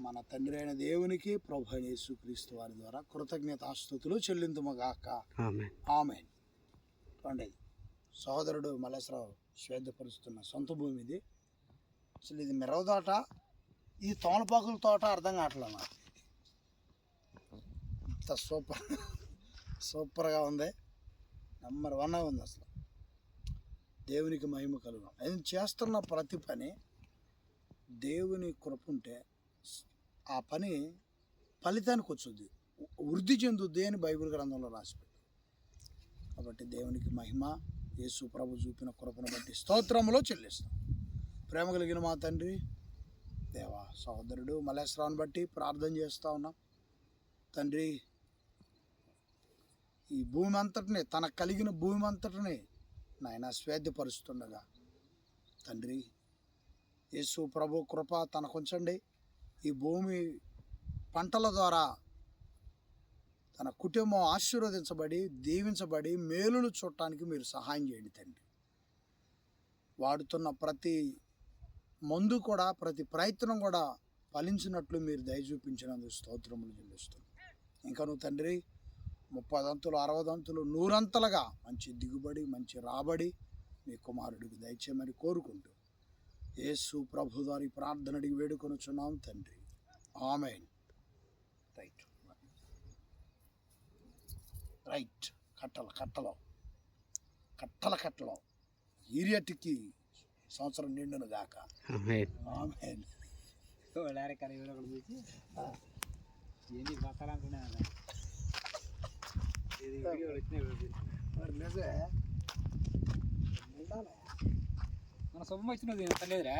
మన తండ్రి అయిన దేవునికి ప్రభు అయిన యేసుక్రీస్తు వారి ద్వారా కృతజ్ఞతాస్తుతులు చెల్లింతుమగాక. ఆమేన్. పండి సహోదరుడు మల్లేశ్వరరావు శ్వేతపరుస్తున్న సొంత భూమి ఇది. అసలు ఇది మిరవ తోట, ఈ తోమలపాకుల తోట అర్థం కావట్లేదు నాకు. ఇంత సూపర్గా ఉంది, నెంబర్ 1 ఉంది. అసలు దేవునికి మహిమ కలుగు. ఆయన చేస్తున్న ప్రతి పని దేవుని కృప ఉంటే ఆ పని ఫలితానికి వచ్చుద్ది, వృద్ధి చెందుద్ది అని బైబిల్ గ్రంథంలో రాసిపెట్టు. కాబట్టి దేవునికి మహిమ, యేసు ప్రభు చూపిన కృపను బట్టి స్తోత్రములో చెల్లిస్తాం. ప్రేమ కలిగిన మా తండ్రి దేవా, సహోదరుడు మల్లేశ్వరావుని బట్టి ప్రార్థన చేస్తూ ఉన్నాం తండ్రి. ఈ భూమి అంతటిని, తనకు కలిగిన భూమి అంతటిని నాయన స్వేద్యపరుస్తుండగా తండ్రి యేసు ప్రభు కృప తనకుంచండి. ఈ భూమి పంటల ద్వారా తన కుటుంబం ఆశీర్వదించబడి దీవించబడి మేలులు చూడటానికి మీరు సహాయం చేయండి తండ్రి. వాడుతున్న ప్రతి మందు కూడా, ప్రతి ప్రయత్నం కూడా ఫలించినట్లు మీరు దయ చూపించినందుకు స్తోత్రములు చెల్లిస్తున్నాం. ఇంకా నువ్వు తండ్రి 30 అంతులు 60 అంతులు 100 అంతలుగా మంచి దిగుబడి, మంచి రాబడి మీ కుమారుడికి దయచేయమని కోరుకుంటూ యేసు ప్రభు వారి ప్రార్థన అడిగి వేడుకొనుచున్నాం తండ్రి. ఆమేన్. రైట్ రైట్ కట్టలో ఈరియటికి సంవత్సరం నిండును గాక. ఆమేన్. మన సొమ్ము వచ్చినది లేదురా.